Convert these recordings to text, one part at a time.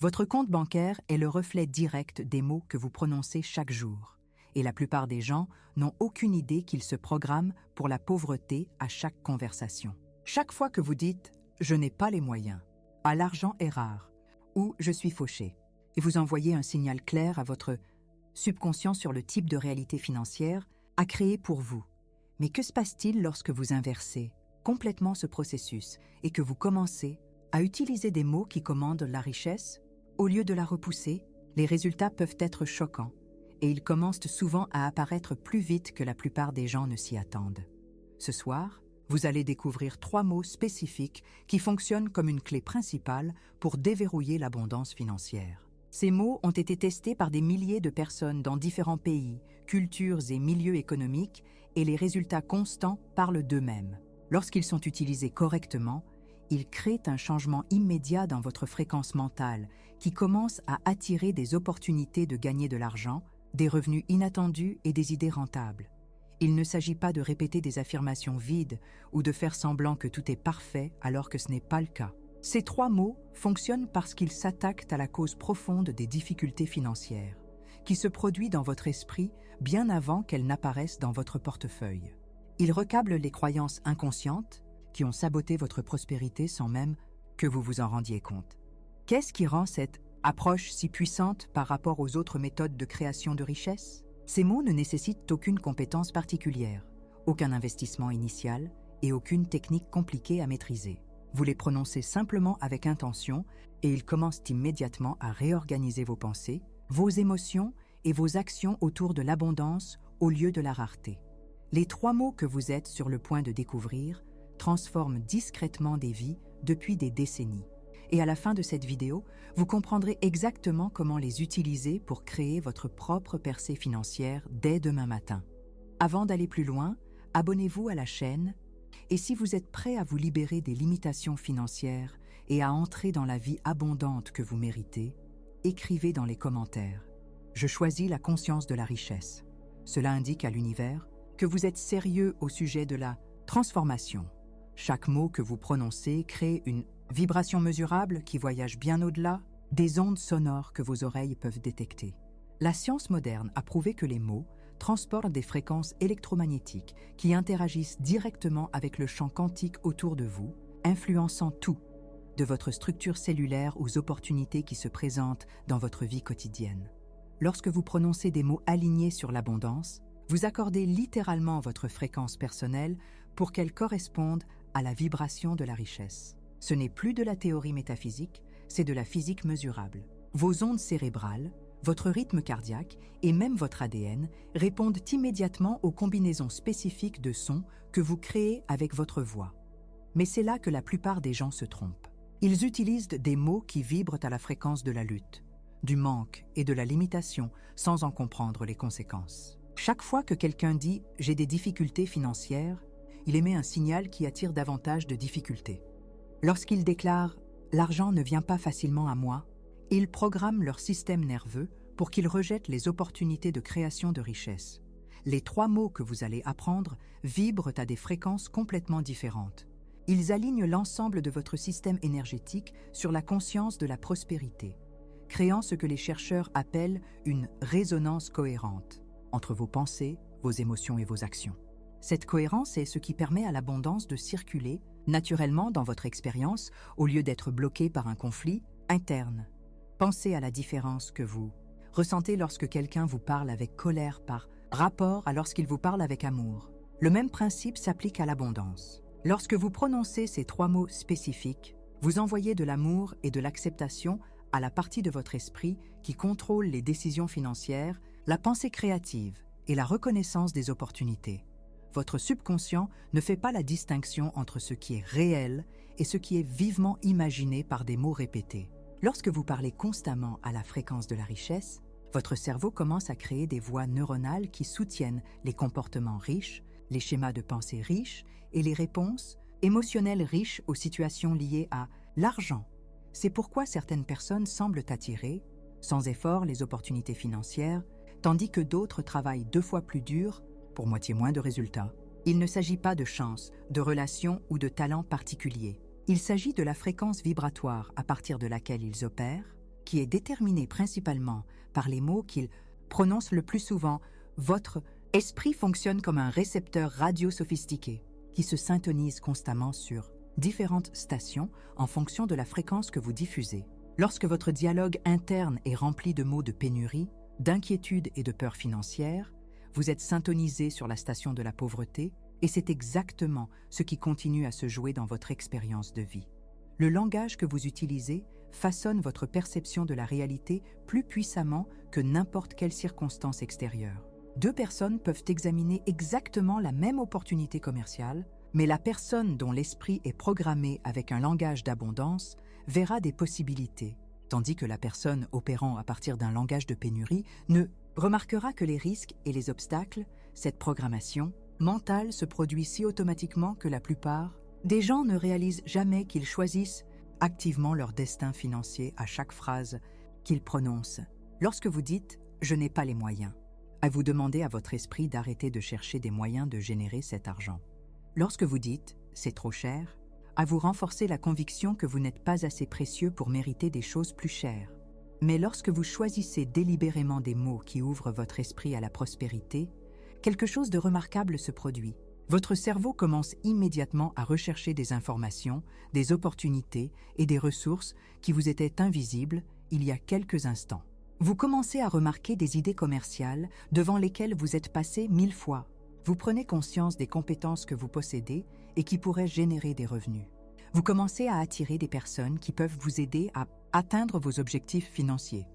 Votre compte bancaire est le reflet direct des mots que vous prononcez chaque jour. Et la plupart des gens n'ont aucune idée qu'ils se programment pour la pauvreté à chaque conversation. Chaque fois que vous dites « je n'ai pas les moyens »,« ah, l'argent est rare » ou « je suis fauché », et vous envoyez un signal clair à votre subconscient sur le type de réalité financière à créer pour vous. Mais que se passe-t-il lorsque vous inversez complètement ce processus et que vous commencez à utiliser des mots qui commandent la richesse au lieu de la repousser? Les résultats peuvent être choquants et ils commencent souvent à apparaître plus vite que la plupart des gens ne s'y attendent. Ce soir, vous allez découvrir 3 mots spécifiques qui fonctionnent comme une clé principale pour déverrouiller l'abondance financière. Ces mots ont été testés par des milliers de personnes dans différents pays, cultures et milieux économiques, et les résultats constants parlent d'eux-mêmes. Lorsqu'ils sont utilisés correctement, ils créent un changement immédiat dans votre fréquence mentale qui commence à attirer des opportunités de gagner de l'argent, des revenus inattendus et des idées rentables. Il ne s'agit pas de répéter des affirmations vides ou de faire semblant que tout est parfait alors que ce n'est pas le cas. Ces 3 mots fonctionnent parce qu'ils s'attaquent à la cause profonde des difficultés financières, qui se produit dans votre esprit bien avant qu'elles n'apparaissent dans votre portefeuille. Ils recablent les croyances inconscientes qui ont saboté votre prospérité sans même que vous vous en rendiez compte. Qu'est-ce qui rend cette approche si puissante par rapport aux autres méthodes de création de richesse? Ces mots ne nécessitent aucune compétence particulière, aucun investissement initial et aucune technique compliquée à maîtriser. Vous les prononcez simplement avec intention et ils commencent immédiatement à réorganiser vos pensées, vos émotions et vos actions autour de l'abondance au lieu de la rareté. Les 3 mots que vous êtes sur le point de découvrir transforment discrètement des vies depuis des décennies. Et à la fin de cette vidéo, vous comprendrez exactement comment les utiliser pour créer votre propre percée financière dès demain matin. Avant d'aller plus loin, abonnez-vous à la chaîne et si vous êtes prêt à vous libérer des limitations financières et à entrer dans la vie abondante que vous méritez, écrivez dans les commentaires « Je choisis la conscience de la richesse ». Cela indique à l'univers que vous êtes sérieux au sujet de la transformation. Chaque mot que vous prononcez crée une vibration mesurable qui voyage bien au-delà des ondes sonores que vos oreilles peuvent détecter. La science moderne a prouvé que les mots transportent des fréquences électromagnétiques qui interagissent directement avec le champ quantique autour de vous, influençant tout, de votre structure cellulaire aux opportunités qui se présentent dans votre vie quotidienne. Lorsque vous prononcez des mots alignés sur l'abondance, vous accordez littéralement votre fréquence personnelle pour qu'elle corresponde à la vibration de la richesse. Ce n'est plus de la théorie métaphysique, c'est de la physique mesurable. Vos ondes cérébrales, votre rythme cardiaque et même votre ADN répondent immédiatement aux combinaisons spécifiques de sons que vous créez avec votre voix. Mais c'est là que la plupart des gens se trompent. Ils utilisent des mots qui vibrent à la fréquence de la lutte, du manque et de la limitation sans en comprendre les conséquences. Chaque fois que quelqu'un dit « j'ai des difficultés financières », il émet un signal qui attire davantage de difficultés. Lorsqu'ils déclarent « l'argent ne vient pas facilement à moi », ils programment leur système nerveux pour qu'ils rejettent les opportunités de création de richesse. Les 3 mots que vous allez apprendre vibrent à des fréquences complètement différentes. Ils alignent l'ensemble de votre système énergétique sur la conscience de la prospérité, créant ce que les chercheurs appellent une résonance cohérente entre vos pensées, vos émotions et vos actions. Cette cohérence est ce qui permet à l'abondance de circuler naturellement dans votre expérience au lieu d'être bloquée par un conflit interne. Pensez à la différence que vous ressentez lorsque quelqu'un vous parle avec colère par rapport à lorsqu'il vous parle avec amour. Le même principe s'applique à l'abondance. Lorsque vous prononcez ces 3 mots spécifiques, vous envoyez de l'amour et de l'acceptation à la partie de votre esprit qui contrôle les décisions financières, la pensée créative et la reconnaissance des opportunités. Votre subconscient ne fait pas la distinction entre ce qui est réel et ce qui est vivement imaginé par des mots répétés. Lorsque vous parlez constamment à la fréquence de la richesse, votre cerveau commence à créer des voies neuronales qui soutiennent les comportements riches, les schémas de pensée riches et les réponses émotionnelles riches aux situations liées à l'argent. C'est pourquoi certaines personnes semblent attirer, sans effort, les opportunités financières, tandis que d'autres travaillent 2 fois plus dur pour moitié moins de résultats. Il ne s'agit pas de chance, de relation ou de talent particulier. Il s'agit de la fréquence vibratoire à partir de laquelle ils opèrent, qui est déterminé principalement par les mots qu'il prononce le plus souvent. Votre esprit fonctionne comme un récepteur radio sophistiqué qui se syntonise constamment sur différentes stations en fonction de la fréquence que vous diffusez. Lorsque votre dialogue interne est rempli de mots de pénurie, d'inquiétude et de peur financière, vous êtes syntonisé sur la station de la pauvreté et c'est exactement ce qui continue à se jouer dans votre expérience de vie. Le langage que vous utilisez façonne votre perception de la réalité plus puissamment que n'importe quelle circonstance extérieure. Deux personnes peuvent examiner exactement la même opportunité commerciale, mais la personne dont l'esprit est programmé avec un langage d'abondance verra des possibilités, tandis que la personne opérant à partir d'un langage de pénurie ne remarquera que les risques et les obstacles. Cette programmation mentale se produit si automatiquement que la plupart des gens ne réalisent jamais qu'ils choisissent activement leur destin financier à chaque phrase qu'ils prononcent. Lorsque vous dites « je n'ai pas les moyens », à vous demander à votre esprit d'arrêter de chercher des moyens de générer cet argent. Lorsque vous dites « c'est trop cher », à vous renforcer la conviction que vous n'êtes pas assez précieux pour mériter des choses plus chères. Mais lorsque vous choisissez délibérément des mots qui ouvrent votre esprit à la prospérité, quelque chose de remarquable se produit. Votre cerveau commence immédiatement à rechercher des informations, des opportunités et des ressources qui vous étaient invisibles il y a quelques instants. Vous commencez à remarquer des idées commerciales devant lesquelles vous êtes passé 1000 fois. Vous prenez conscience des compétences que vous possédez et qui pourraient générer des revenus. Vous commencez à attirer des personnes qui peuvent vous aider à atteindre vos objectifs financiers.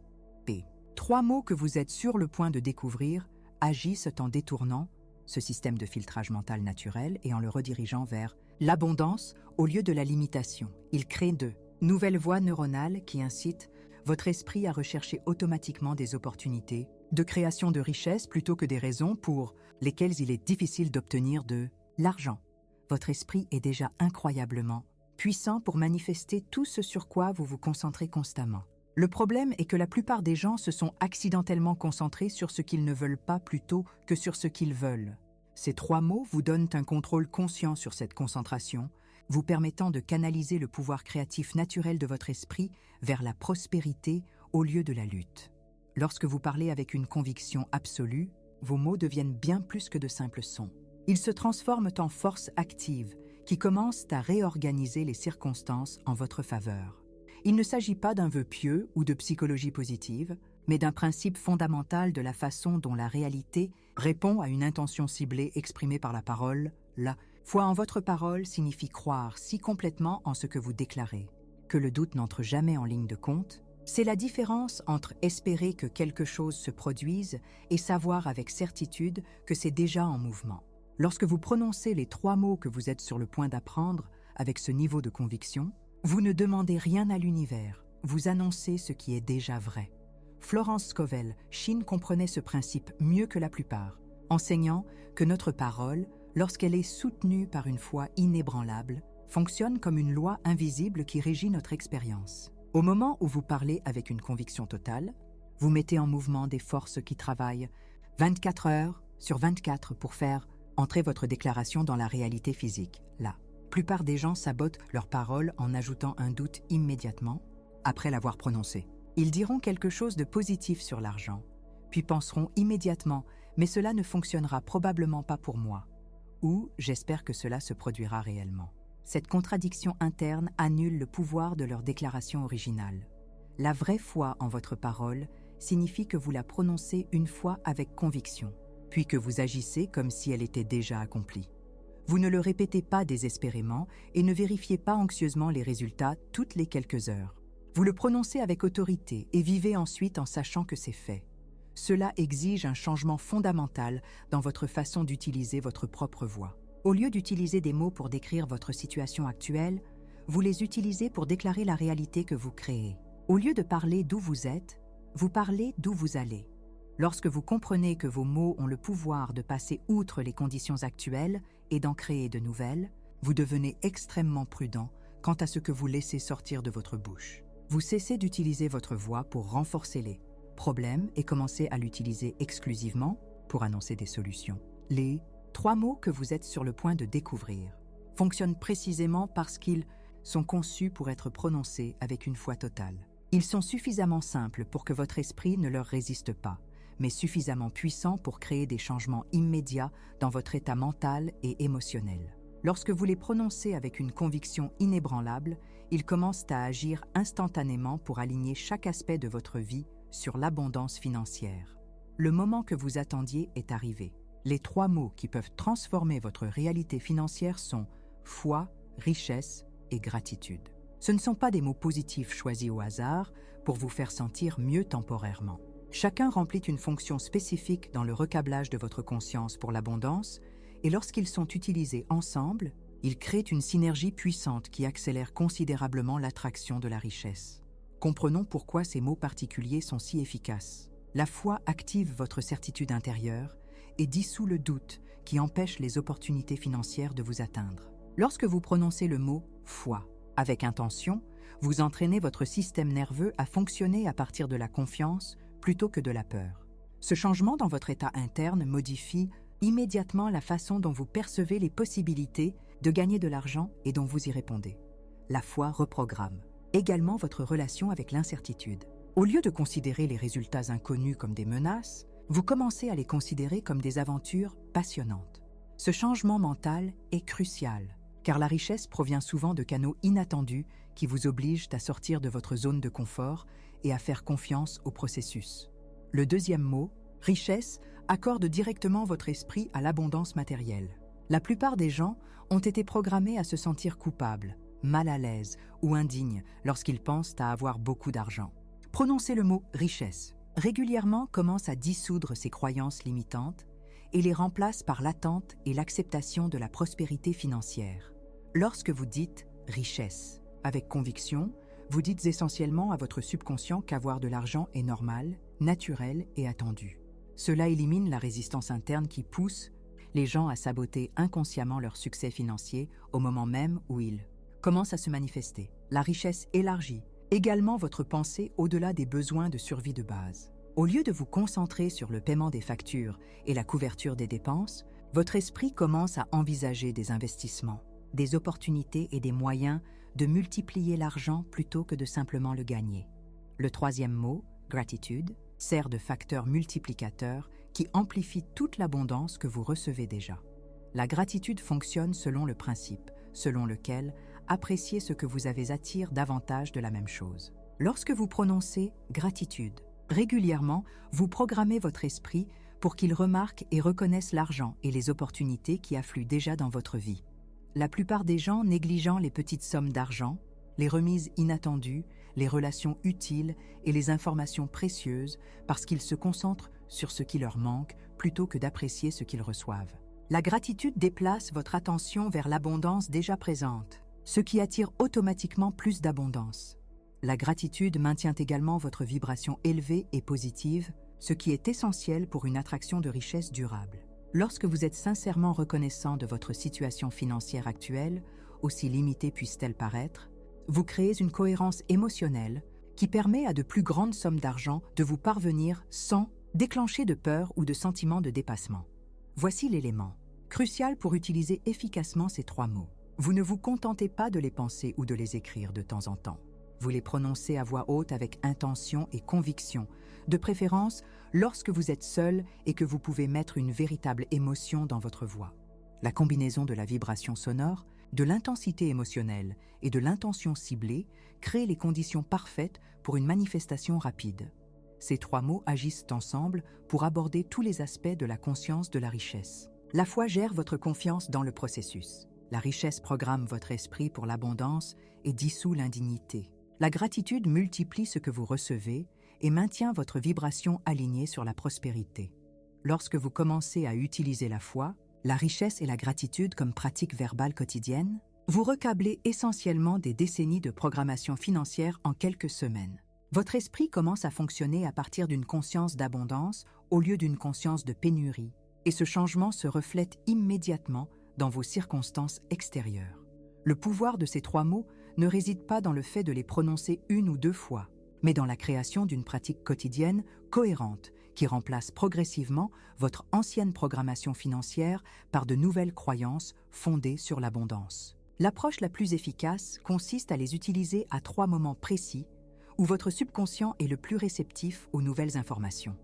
P. 3 mots que vous êtes sur le point de découvrir agissent en détournant ce système de filtrage mental naturel et en le redirigeant vers l'abondance au lieu de la limitation. Ils créent de nouvelles voies neuronales qui incitent votre esprit à rechercher automatiquement des opportunités de création de richesse plutôt que des raisons pour lesquelles il est difficile d'obtenir de l'argent. Votre esprit est déjà incroyablement puissant pour manifester tout ce sur quoi vous vous concentrez constamment. Le problème est que la plupart des gens se sont accidentellement concentrés sur ce qu'ils ne veulent pas plutôt que sur ce qu'ils veulent. Ces 3 mots vous donnent un contrôle conscient sur cette concentration, vous permettant de canaliser le pouvoir créatif naturel de votre esprit vers la prospérité au lieu de la lutte. Lorsque vous parlez avec une conviction absolue, vos mots deviennent bien plus que de simples sons. Ils se transforment en forces actives qui commencent à réorganiser les circonstances en votre faveur. Il ne s'agit pas d'un vœu pieux ou de psychologie positive, mais d'un principe fondamental de la façon dont la réalité répond à une intention ciblée exprimée par la parole. La foi en votre parole signifie croire si complètement en ce que vous déclarez que le doute n'entre jamais en ligne de compte. C'est la différence entre espérer que quelque chose se produise et savoir avec certitude que c'est déjà en mouvement. Lorsque vous prononcez les 3 mots que vous êtes sur le point d'apprendre avec ce niveau de conviction, vous ne demandez rien à l'univers, vous annoncez ce qui est déjà vrai. Florence Scovel, Chine, comprenait ce principe mieux que la plupart, enseignant que notre parole, lorsqu'elle est soutenue par une foi inébranlable, fonctionne comme une loi invisible qui régit notre expérience. Au moment où vous parlez avec une conviction totale, vous mettez en mouvement des forces qui travaillent 24 heures sur 24 pour faire entrer votre déclaration dans la réalité physique. La plupart des gens sabotent leurs paroles en ajoutant un doute immédiatement après l'avoir prononcé. Ils diront quelque chose de positif sur l'argent, puis penseront immédiatement « mais cela ne fonctionnera probablement pas pour moi » ou « j'espère que cela se produira réellement ». Cette contradiction interne annule le pouvoir de leur déclaration originale. La vraie foi en votre parole signifie que vous la prononcez une fois avec conviction, puis que vous agissez comme si elle était déjà accomplie. Vous ne le répétez pas désespérément et ne vérifiez pas anxieusement les résultats toutes les quelques heures. Vous le prononcez avec autorité et vivez ensuite en sachant que c'est fait. Cela exige un changement fondamental dans votre façon d'utiliser votre propre voix. Au lieu d'utiliser des mots pour décrire votre situation actuelle, vous les utilisez pour déclarer la réalité que vous créez. Au lieu de parler d'où vous êtes, vous parlez d'où vous allez. Lorsque vous comprenez que vos mots ont le pouvoir de passer outre les conditions actuelles et d'en créer de nouvelles, vous devenez extrêmement prudent quant à ce que vous laissez sortir de votre bouche. Vous cessez d'utiliser votre voix pour renforcer les problèmes et commencez à l'utiliser exclusivement pour annoncer des solutions. Les 3 mots que vous êtes sur le point de découvrir fonctionnent précisément parce qu'ils sont conçus pour être prononcés avec une foi totale. Ils sont suffisamment simples pour que votre esprit ne leur résiste pas, mais suffisamment puissants pour créer des changements immédiats dans votre état mental et émotionnel. Lorsque vous les prononcez avec une conviction inébranlable, ils commencent à agir instantanément pour aligner chaque aspect de votre vie sur l'abondance financière. Le moment que vous attendiez est arrivé. Les 3 mots qui peuvent transformer votre réalité financière sont foi, richesse et gratitude. Ce ne sont pas des mots positifs choisis au hasard pour vous faire sentir mieux temporairement. Chacun remplit une fonction spécifique dans le recablage de votre conscience pour l'abondance, et lorsqu'ils sont utilisés ensemble, ils créent une synergie puissante qui accélère considérablement l'attraction de la richesse. Comprenons pourquoi ces mots particuliers sont si efficaces. La foi active votre certitude intérieure et dissout le doute qui empêche les opportunités financières de vous atteindre. Lorsque vous prononcez le mot « foi » avec intention, vous entraînez votre système nerveux à fonctionner à partir de la confiance plutôt que de la peur. Ce changement dans votre état interne modifie immédiatement la façon dont vous percevez les possibilités de gagner de l'argent et dont vous y répondez. La foi reprogramme également votre relation avec l'incertitude. Au lieu de considérer les résultats inconnus comme des menaces, vous commencez à les considérer comme des aventures passionnantes. Ce changement mental est crucial, car la richesse provient souvent de canaux inattendus qui vous obligent à sortir de votre zone de confort et à faire confiance au processus. Le deuxième mot, richesse, accorde directement votre esprit à l'abondance matérielle. La plupart des gens ont été programmés à se sentir coupables, mal à l'aise ou indignes lorsqu'ils pensent à avoir beaucoup d'argent. Prononcer le mot « richesse » régulièrement commence à dissoudre ces croyances limitantes et les remplace par l'attente et l'acceptation de la prospérité financière. Lorsque vous dites « richesse » avec conviction, vous dites essentiellement à votre subconscient qu'avoir de l'argent est normal, naturel et attendu. Cela élimine la résistance interne qui pousse les gens à saboter inconsciemment leur succès financier au moment même où ils commencent à se manifester. La richesse élargit également votre pensée au-delà des besoins de survie de base. Au lieu de vous concentrer sur le paiement des factures et la couverture des dépenses, votre esprit commence à envisager des investissements, des opportunités et des moyens de multiplier l'argent plutôt que de simplement le gagner. Le troisième mot, gratitude, sert de facteur multiplicateur qui amplifie toute l'abondance que vous recevez déjà. La gratitude fonctionne selon le principe, selon lequel apprécier ce que vous avez attire davantage de la même chose. Lorsque vous prononcez gratitude, régulièrement, vous programmez votre esprit pour qu'il remarque et reconnaisse l'argent et les opportunités qui affluent déjà dans votre vie. La plupart des gens négligeant les petites sommes d'argent, les remises inattendues, les relations utiles et les informations précieuses parce qu'ils se concentrent sur ce qui leur manque plutôt que d'apprécier ce qu'ils reçoivent. La gratitude déplace votre attention vers l'abondance déjà présente, ce qui attire automatiquement plus d'abondance. La gratitude maintient également votre vibration élevée et positive, ce qui est essentiel pour une attraction de richesse durable. Lorsque vous êtes sincèrement reconnaissant de votre situation financière actuelle, aussi limitée puisse-t-elle paraître, vous créez une cohérence émotionnelle qui permet à de plus grandes sommes d'argent de vous parvenir sans déclencher de peur ou de sentiment de dépassement. Voici l'élément crucial pour utiliser efficacement ces 3 mots. Vous ne vous contentez pas de les penser ou de les écrire de temps en temps. Vous les prononcez à voix haute avec intention et conviction, de préférence lorsque vous êtes seul et que vous pouvez mettre une véritable émotion dans votre voix. La combinaison de la vibration sonore, de l'intensité émotionnelle et de l'intention ciblée crée les conditions parfaites pour une manifestation rapide. Ces 3 mots agissent ensemble pour aborder tous les aspects de la conscience de la richesse. La foi gère votre confiance dans le processus. La richesse programme votre esprit pour l'abondance et dissout l'indignité. La gratitude multiplie ce que vous recevez et maintient votre vibration alignée sur la prospérité. Lorsque vous commencez à utiliser la foi, la richesse et la gratitude comme pratique verbale quotidienne, vous recablez essentiellement des décennies de programmation financière en quelques semaines. Votre esprit commence à fonctionner à partir d'une conscience d'abondance au lieu d'une conscience de pénurie, et ce changement se reflète immédiatement dans vos circonstances extérieures. Le pouvoir de ces 3 mots ne réside pas dans le fait de les prononcer 1 ou 2 fois, mais dans la création d'une pratique quotidienne cohérente qui remplace progressivement votre ancienne programmation financière par de nouvelles croyances fondées sur l'abondance. L'approche la plus efficace consiste à les utiliser à 3 moments précis où votre subconscient est le plus réceptif aux nouvelles informations.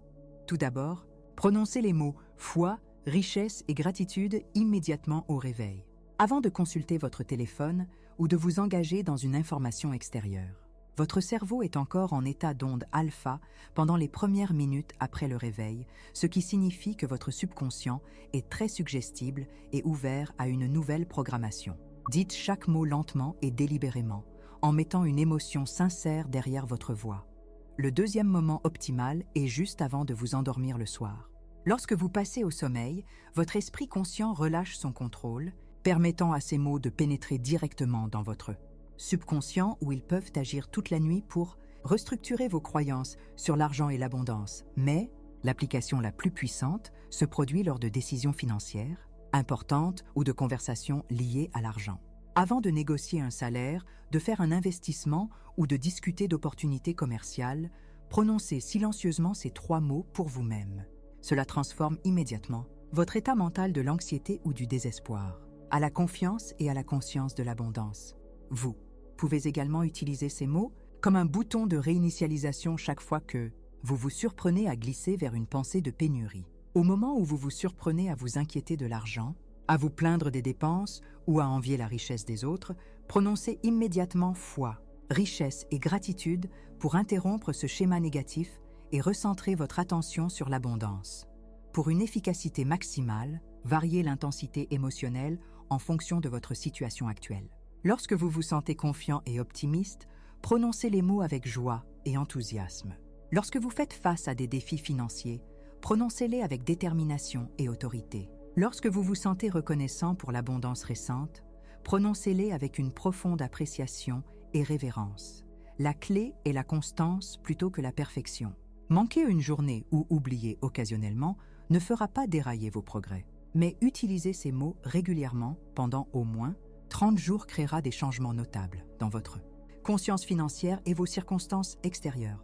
Tout d'abord, prononcez les mots « foi », « richesse » et « gratitude » immédiatement au réveil, avant de consulter votre téléphone ou de vous engager dans une information extérieure. Votre cerveau est encore en état d'onde alpha pendant les premières minutes après le réveil, ce qui signifie que votre subconscient est très suggestible et ouvert à une nouvelle programmation. Dites chaque mot lentement et délibérément, en mettant une émotion sincère derrière votre voix. Le deuxième moment optimal est juste avant de vous endormir le soir. Lorsque vous passez au sommeil, votre esprit conscient relâche son contrôle, permettant à ces mots de pénétrer directement dans votre subconscient où ils peuvent agir toute la nuit pour restructurer vos croyances sur l'argent et l'abondance. Mais l'application la plus puissante se produit lors de décisions financières importantes ou de conversations liées à l'argent. Avant de négocier un salaire, de faire un investissement ou de discuter d'opportunités commerciales, prononcez silencieusement ces 3 mots pour vous-même. Cela transforme immédiatement votre état mental de l'anxiété ou du désespoir à la confiance et à la conscience de l'abondance. Vous pouvez également utiliser ces mots comme un bouton de réinitialisation chaque fois que vous vous surprenez à glisser vers une pensée de pénurie. Au moment où vous vous surprenez à vous inquiéter de l'argent, à vous plaindre des dépenses ou à envier la richesse des autres, prononcez immédiatement foi, richesse et gratitude pour interrompre ce schéma négatif et recentrer votre attention sur l'abondance. Pour une efficacité maximale, variez l'intensité émotionnelle en fonction de votre situation actuelle. Lorsque vous vous sentez confiant et optimiste, prononcez les mots avec joie et enthousiasme. Lorsque vous faites face à des défis financiers, prononcez-les avec détermination et autorité. Lorsque vous vous sentez reconnaissant pour l'abondance récente, prononcez-les avec une profonde appréciation et révérence. La clé est la constance plutôt que la perfection. Manquer une journée ou oublier occasionnellement ne fera pas dérailler vos progrès. Mais utiliser ces mots régulièrement pendant au moins 30 jours créera des changements notables dans votre conscience financière et vos circonstances extérieures.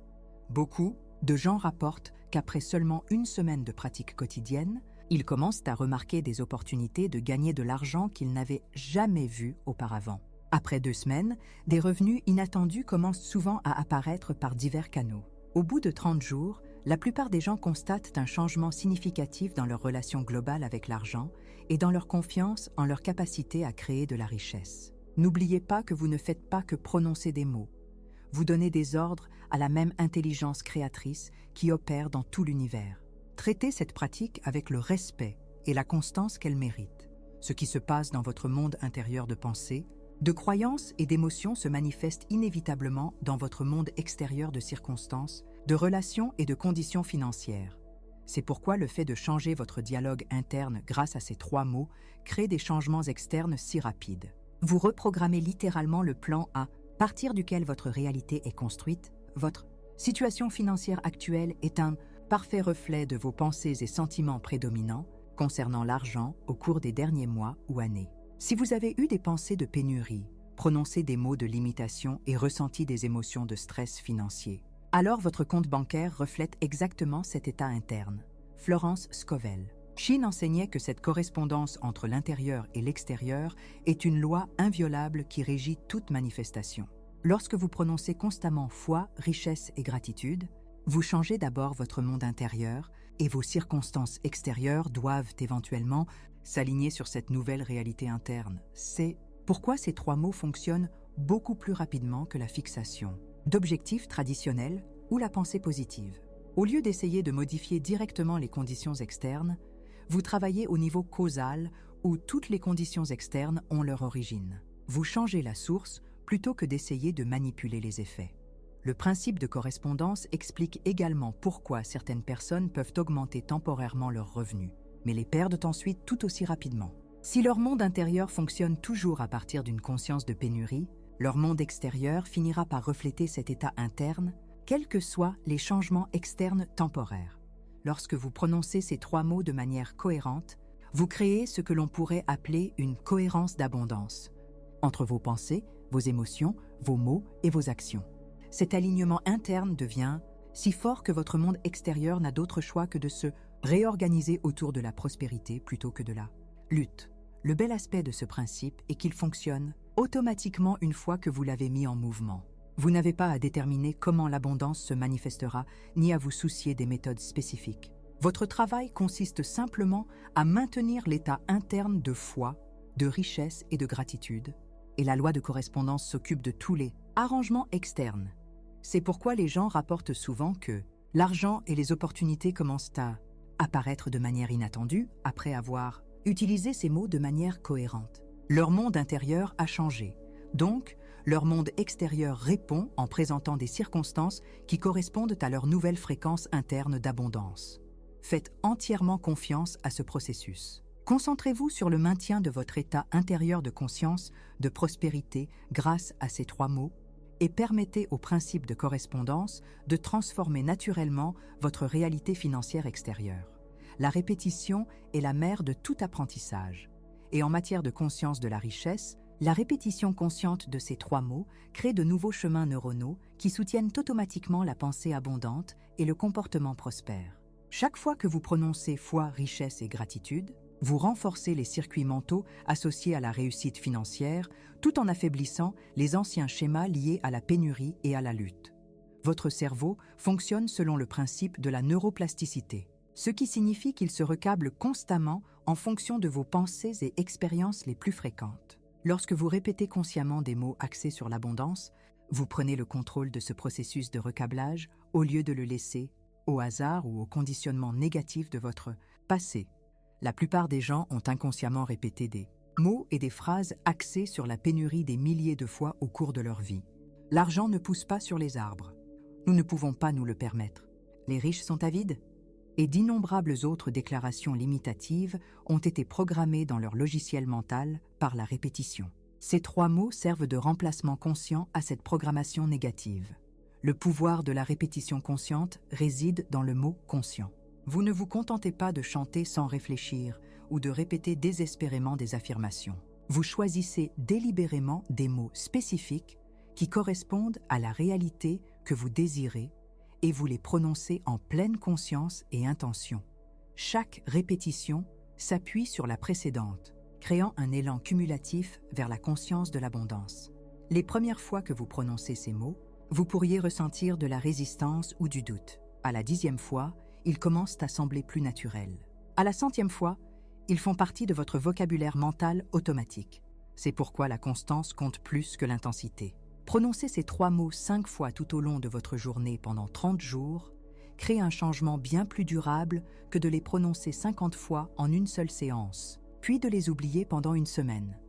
Beaucoup de gens rapportent qu'après seulement une semaine de pratique quotidienne, ils commencent à remarquer des opportunités de gagner de l'argent qu'ils n'avaient jamais vues auparavant. Après 2 semaines, des revenus inattendus commencent souvent à apparaître par divers canaux. Au bout de 30 jours, la plupart des gens constatent un changement significatif dans leur relation globale avec l'argent et dans leur confiance en leur capacité à créer de la richesse. N'oubliez pas que vous ne faites pas que prononcer des mots. Vous donnez des ordres à la même intelligence créatrice qui opère dans tout l'univers. Traitez cette pratique avec le respect et la constance qu'elle mérite. Ce qui se passe dans votre monde intérieur de pensée, de croyances et d'émotions se manifeste inévitablement dans votre monde extérieur de circonstances, de relations et de conditions financières. C'est pourquoi le fait de changer votre dialogue interne grâce à ces 3 mots crée des changements externes si rapides. Vous reprogrammez littéralement le plan à partir duquel votre réalité est construite. Votre situation financière actuelle est un parfait reflet de vos pensées et sentiments prédominants concernant l'argent au cours des derniers mois ou années. Si vous avez eu des pensées de pénurie, prononcé des mots de limitation et ressenti des émotions de stress financier, alors votre compte bancaire reflète exactement cet état interne. Florence Scovel. Shin enseignait que cette correspondance entre l'intérieur et l'extérieur est une loi inviolable qui régit toute manifestation. Lorsque vous prononcez constamment foi, richesse et gratitude, vous changez d'abord votre monde intérieur et vos circonstances extérieures doivent éventuellement s'aligner sur cette nouvelle réalité interne. C'est pourquoi ces 3 mots fonctionnent beaucoup plus rapidement que la fixation d'objectifs traditionnels ou la pensée positive. Au lieu d'essayer de modifier directement les conditions externes, vous travaillez au niveau causal où toutes les conditions externes ont leur origine. Vous changez la source plutôt que d'essayer de manipuler les effets. Le principe de correspondance explique également pourquoi certaines personnes peuvent augmenter temporairement leurs revenus, mais les perdent ensuite tout aussi rapidement. Si leur monde intérieur fonctionne toujours à partir d'une conscience de pénurie, leur monde extérieur finira par refléter cet état interne, quels que soient les changements externes temporaires. Lorsque vous prononcez ces 3 mots de manière cohérente, vous créez ce que l'on pourrait appeler une cohérence d'abondance entre vos pensées, vos émotions, vos mots et vos actions. Cet alignement interne devient si fort que votre monde extérieur n'a d'autre choix que de se réorganiser autour de la prospérité plutôt que de la lutte. Le bel aspect de ce principe est qu'il fonctionne automatiquement une fois que vous l'avez mis en mouvement. Vous n'avez pas à déterminer comment l'abondance se manifestera, ni à vous soucier des méthodes spécifiques. Votre travail consiste simplement à maintenir l'état interne de foi, de richesse et de gratitude. Et la loi de correspondance s'occupe de tous les arrangements externes. C'est pourquoi les gens rapportent souvent que l'argent et les opportunités commencent à apparaître de manière inattendue après avoir utilisé ces mots de manière cohérente. Leur monde intérieur a changé. Donc, leur monde extérieur répond en présentant des circonstances qui correspondent à leur nouvelle fréquence interne d'abondance. Faites entièrement confiance à ce processus. Concentrez-vous sur le maintien de votre état intérieur de conscience, de prospérité grâce à ces 3 mots et permettez au principe de correspondance de transformer naturellement votre réalité financière extérieure. La répétition est la mère de tout apprentissage. Et en matière de conscience de la richesse, la répétition consciente de ces 3 mots crée de nouveaux chemins neuronaux qui soutiennent automatiquement la pensée abondante et le comportement prospère. Chaque fois que vous prononcez foi, richesse et gratitude, vous renforcez les circuits mentaux associés à la réussite financière tout en affaiblissant les anciens schémas liés à la pénurie et à la lutte. Votre cerveau fonctionne selon le principe de la neuroplasticité, ce qui signifie qu'il se recable constamment en fonction de vos pensées et expériences les plus fréquentes. Lorsque vous répétez consciemment des mots axés sur l'abondance, vous prenez le contrôle de ce processus de recablage au lieu de le laisser au hasard ou au conditionnement négatif de votre passé. La plupart des gens ont inconsciemment répété des mots et des phrases axés sur la pénurie des milliers de fois au cours de leur vie. L'argent ne pousse pas sur les arbres. Nous ne pouvons pas nous le permettre. Les riches sont avides. Et d'innombrables autres déclarations limitatives ont été programmées dans leur logiciel mental par la répétition. Ces 3 mots servent de remplacement conscient à cette programmation négative. Le pouvoir de la répétition consciente réside dans le mot conscient. Vous ne vous contentez pas de chanter sans réfléchir ou de répéter désespérément des affirmations. Vous choisissez délibérément des mots spécifiques qui correspondent à la réalité que vous désirez et vous les prononcez en pleine conscience et intention. Chaque répétition s'appuie sur la précédente, créant un élan cumulatif vers la conscience de l'abondance. Les premières fois que vous prononcez ces mots, vous pourriez ressentir de la résistance ou du doute. À la 10e fois, ils commencent à sembler plus naturels. À la 100e fois, ils font partie de votre vocabulaire mental automatique. C'est pourquoi la constance compte plus que l'intensité. Prononcer ces 3 mots 5 fois tout au long de votre journée pendant 30 jours crée un changement bien plus durable que de les prononcer 50 fois en une seule séance, puis de les oublier pendant une semaine.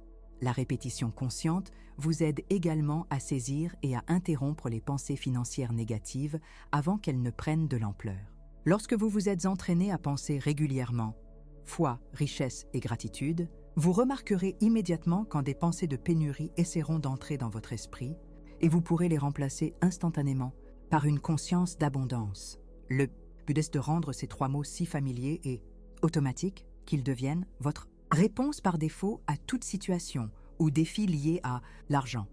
La répétition consciente vous aide également à saisir et à interrompre les pensées financières négatives avant qu'elles ne prennent de l'ampleur. Lorsque vous vous êtes entraîné à penser régulièrement foi, richesse et gratitude, vous remarquerez immédiatement quand des pensées de pénurie essaieront d'entrer dans votre esprit et vous pourrez les remplacer instantanément par une conscience d'abondance. Le but est de rendre ces 3 mots si familiers et automatiques qu'ils deviennent votre réponse par défaut à toute situation ou défi lié à l'argent.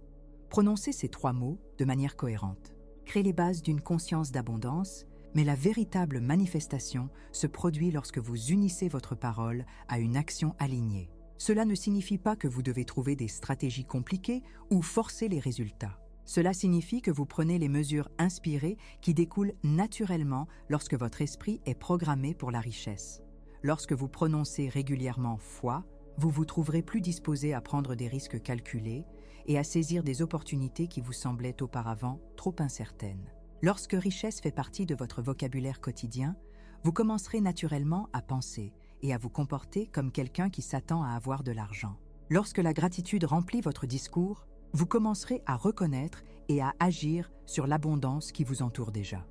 Prononcez ces 3 mots de manière cohérente. Créez les bases d'une conscience d'abondance, mais la véritable manifestation se produit lorsque vous unissez votre parole à une action alignée. Cela ne signifie pas que vous devez trouver des stratégies compliquées ou forcer les résultats. Cela signifie que vous prenez les mesures inspirées qui découlent naturellement lorsque votre esprit est programmé pour la richesse. Lorsque vous prononcez régulièrement foi, vous vous trouverez plus disposé à prendre des risques calculés et à saisir des opportunités qui vous semblaient auparavant trop incertaines. Lorsque richesse fait partie de votre vocabulaire quotidien, vous commencerez naturellement à penser et à vous comporter comme quelqu'un qui s'attend à avoir de l'argent. Lorsque la gratitude remplit votre discours, vous commencerez à reconnaître et à agir sur l'abondance qui vous entoure déjà.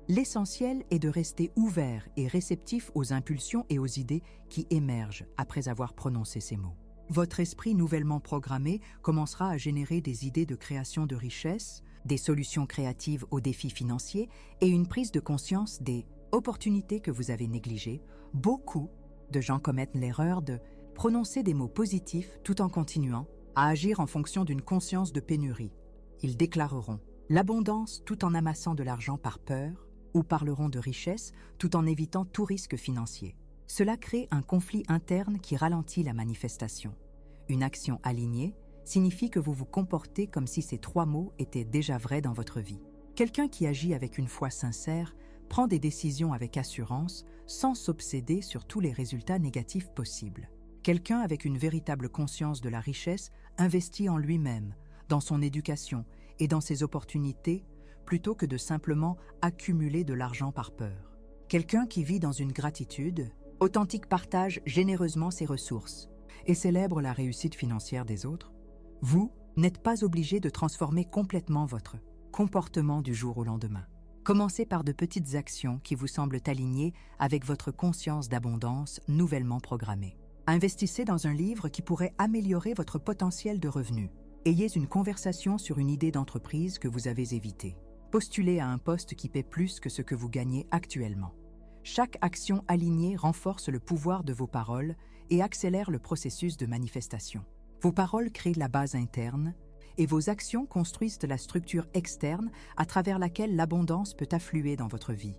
L'essentiel est de rester ouvert et réceptif aux impulsions et aux idées qui émergent après avoir prononcé ces mots. Votre esprit nouvellement programmé commencera à générer des idées de création de richesse, des solutions créatives aux défis financiers et une prise de conscience des opportunités que vous avez négligées. Beaucoup de gens commettent l'erreur de prononcer des mots positifs tout en continuant à agir en fonction d'une conscience de pénurie. Ils déclareront l'abondance tout en amassant de l'argent par peur ou parleront de richesse tout en évitant tout risque financier. Cela crée un conflit interne qui ralentit la manifestation. Une action alignée signifie que vous vous comportez comme si ces 3 mots étaient déjà vrais dans votre vie. Quelqu'un qui agit avec une foi sincère prend des décisions avec assurance sans s'obséder sur tous les résultats négatifs possibles. Quelqu'un avec une véritable conscience de la richesse investit en lui-même, dans son éducation et dans ses opportunités, plutôt que de simplement accumuler de l'argent par peur. Quelqu'un qui vit dans une gratitude authentique partage généreusement ses ressources et célèbre la réussite financière des autres. Vous n'êtes pas obligé de transformer complètement votre comportement du jour au lendemain. Commencez par de petites actions qui vous semblent alignées avec votre conscience d'abondance nouvellement programmée. Investissez dans un livre qui pourrait améliorer votre potentiel de revenus. Ayez une conversation sur une idée d'entreprise que vous avez évitée. Postulez à un poste qui paie plus que ce que vous gagnez actuellement. Chaque action alignée renforce le pouvoir de vos paroles et accélère le processus de manifestation. Vos paroles créent la base interne et vos actions construisent la structure externe à travers laquelle l'abondance peut affluer dans votre vie.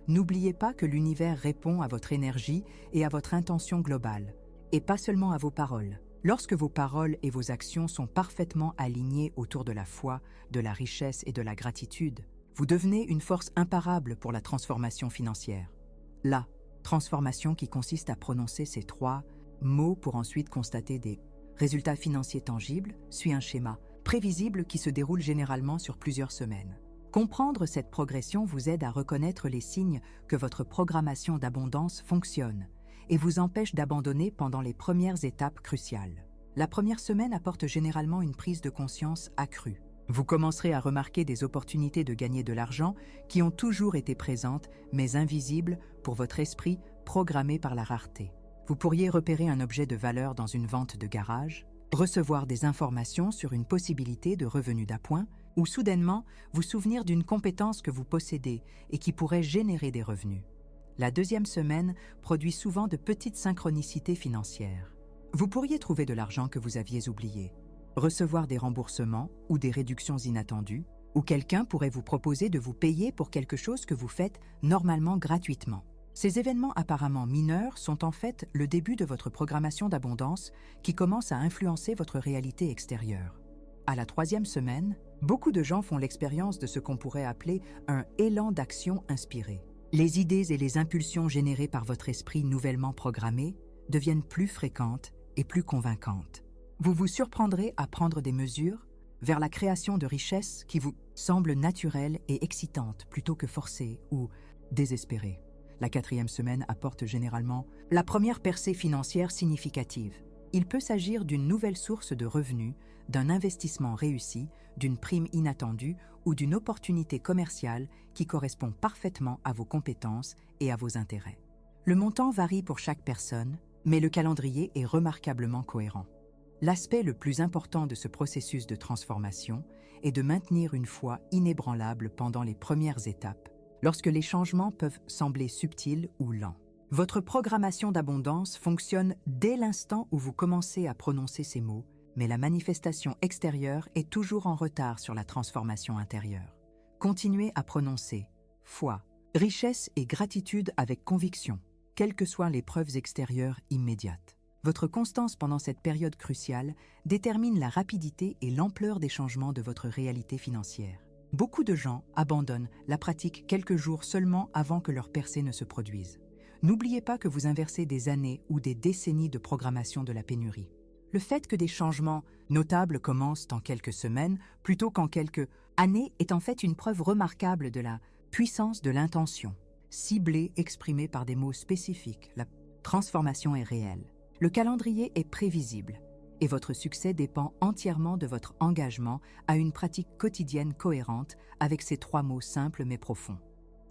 N'oubliez pas que l'univers répond à votre énergie et à votre intention globale, et pas seulement à vos paroles. Lorsque vos paroles et vos actions sont parfaitement alignées autour de la foi, de la richesse et de la gratitude, vous devenez une force imparable pour la transformation financière. La transformation qui consiste à prononcer ces 3 mots pour ensuite constater des résultats financiers tangibles suit un schéma prévisible qui se déroule généralement sur plusieurs semaines. Comprendre cette progression vous aide à reconnaître les signes que votre programmation d'abondance fonctionne et vous empêche d'abandonner pendant les premières étapes cruciales. La première semaine apporte généralement une prise de conscience accrue. Vous commencerez à remarquer des opportunités de gagner de l'argent qui ont toujours été présentes, mais invisibles pour votre esprit programmé par la rareté. Vous pourriez repérer un objet de valeur dans une vente de garage, recevoir des informations sur une possibilité de revenu d'appoint, ou soudainement vous souvenir d'une compétence que vous possédez et qui pourrait générer des revenus. La deuxième semaine produit souvent de petites synchronicités financières. Vous pourriez trouver de l'argent que vous aviez oublié, recevoir des remboursements ou des réductions inattendues, ou quelqu'un pourrait vous proposer de vous payer pour quelque chose que vous faites normalement gratuitement. Ces événements apparemment mineurs sont en fait le début de votre programmation d'abondance qui commence à influencer votre réalité extérieure. À la 3e semaine, beaucoup de gens font l'expérience de ce qu'on pourrait appeler un élan d'action inspiré. Les idées et les impulsions générées par votre esprit nouvellement programmé deviennent plus fréquentes et plus convaincantes. Vous vous surprendrez à prendre des mesures vers la création de richesses qui vous semblent naturelles et excitantes plutôt que forcées ou désespérées. La 4e semaine apporte généralement la première percée financière significative. Il peut s'agir d'une nouvelle source de revenus, d'un investissement réussi, d'une prime inattendue ou d'une opportunité commerciale qui correspond parfaitement à vos compétences et à vos intérêts. Le montant varie pour chaque personne, mais le calendrier est remarquablement cohérent. L'aspect le plus important de ce processus de transformation est de maintenir une foi inébranlable pendant les premières étapes, lorsque les changements peuvent sembler subtils ou lents. Votre programmation d'abondance fonctionne dès l'instant où vous commencez à prononcer ces mots, mais la manifestation extérieure est toujours en retard sur la transformation intérieure. Continuez à prononcer foi, richesse et gratitude avec conviction, quelles que soient les preuves extérieures immédiates. Votre constance pendant cette période cruciale détermine la rapidité et l'ampleur des changements de votre réalité financière. Beaucoup de gens abandonnent la pratique quelques jours seulement avant que leur percée ne se produise. N'oubliez pas que vous inversez des années ou des décennies de programmation de la pénurie. Le fait que des changements notables commencent en quelques semaines plutôt qu'en quelques années est en fait une preuve remarquable de la puissance de l'intention, ciblée, exprimée par des mots spécifiques. La transformation est réelle. Le calendrier est prévisible et votre succès dépend entièrement de votre engagement à une pratique quotidienne cohérente avec ces 3 mots simples mais profonds.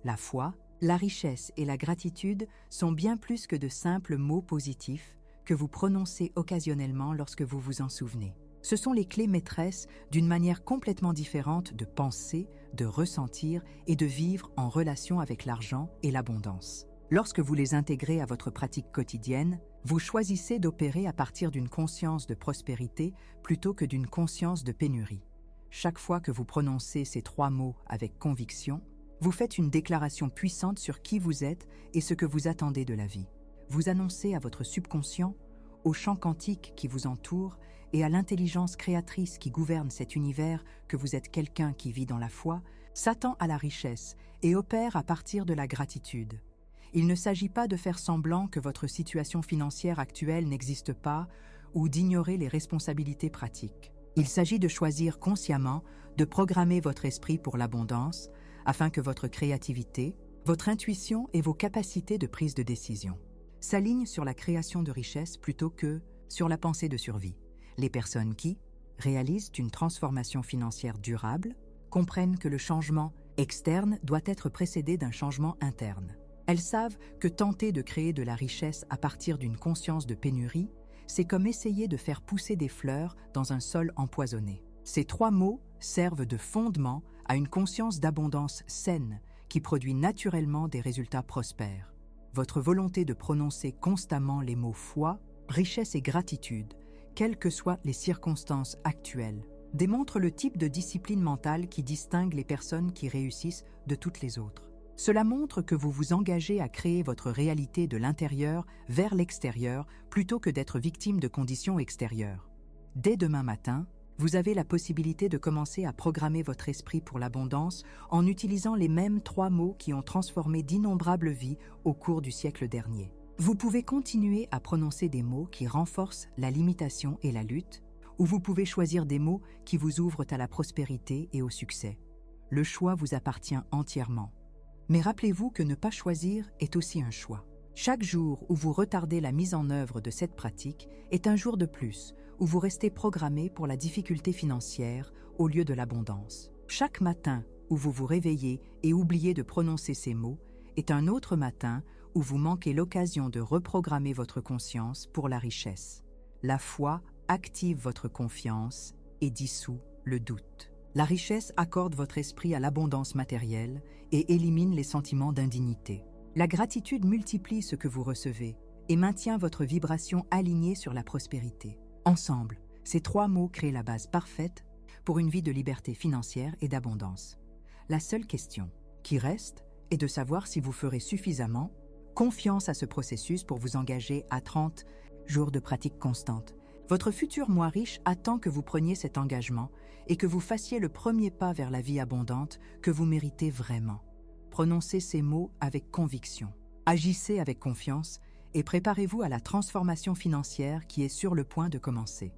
La foi, la richesse et la gratitude sont bien plus que de simples mots positifs que vous prononcez occasionnellement lorsque vous vous en souvenez. Ce sont les clés maîtresses d'une manière complètement différente de penser, de ressentir et de vivre en relation avec l'argent et l'abondance. Lorsque vous les intégrez à votre pratique quotidienne, vous choisissez d'opérer à partir d'une conscience de prospérité plutôt que d'une conscience de pénurie. Chaque fois que vous prononcez ces 3 mots avec conviction, vous faites une déclaration puissante sur qui vous êtes et ce que vous attendez de la vie. Vous annoncez à votre subconscient, au champ quantique qui vous entoure et à l'intelligence créatrice qui gouverne cet univers que vous êtes quelqu'un qui vit dans la foi, s'attend à la richesse et opère à partir de la gratitude. Il ne s'agit pas de faire semblant que votre situation financière actuelle n'existe pas ou d'ignorer les responsabilités pratiques. Il s'agit de choisir consciemment de programmer votre esprit pour l'abondance afin que votre créativité, votre intuition et vos capacités de prise de décision s'alignent sur la création de richesse plutôt que sur la pensée de survie. Les personnes qui réalisent une transformation financière durable comprennent que le changement externe doit être précédé d'un changement interne. Elles savent que tenter de créer de la richesse à partir d'une conscience de pénurie, c'est comme essayer de faire pousser des fleurs dans un sol empoisonné. Ces 3 mots servent de fondement à une conscience d'abondance saine qui produit naturellement des résultats prospères. Votre volonté de prononcer constamment les mots foi, richesse et gratitude, quelles que soient les circonstances actuelles, démontre le type de discipline mentale qui distingue les personnes qui réussissent de toutes les autres. Cela montre que vous vous engagez à créer votre réalité de l'intérieur vers l'extérieur plutôt que d'être victime de conditions extérieures. Dès demain matin, vous avez la possibilité de commencer à programmer votre esprit pour l'abondance en utilisant les mêmes 3 mots qui ont transformé d'innombrables vies au cours du siècle dernier. Vous pouvez continuer à prononcer des mots qui renforcent la limitation et la lutte, ou vous pouvez choisir des mots qui vous ouvrent à la prospérité et au succès. Le choix vous appartient entièrement. Mais rappelez-vous que ne pas choisir est aussi un choix. Chaque jour où vous retardez la mise en œuvre de cette pratique est un jour de plus où vous restez programmé pour la difficulté financière au lieu de l'abondance. Chaque matin où vous vous réveillez et oubliez de prononcer ces mots est un autre matin où vous manquez l'occasion de reprogrammer votre conscience pour la richesse. La foi active votre confiance et dissout le doute. La richesse accorde votre esprit à l'abondance matérielle et élimine les sentiments d'indignité. La gratitude multiplie ce que vous recevez et maintient votre vibration alignée sur la prospérité. Ensemble, ces 3 mots créent la base parfaite pour une vie de liberté financière et d'abondance. La seule question qui reste est de savoir si vous ferez suffisamment confiance à ce processus pour vous engager à 30 jours de pratique constante. Votre futur moi riche attend que vous preniez cet engagement et que vous fassiez le premier pas vers la vie abondante que vous méritez vraiment. Prononcez ces mots avec conviction. Agissez avec confiance et préparez-vous à la transformation financière qui est sur le point de commencer.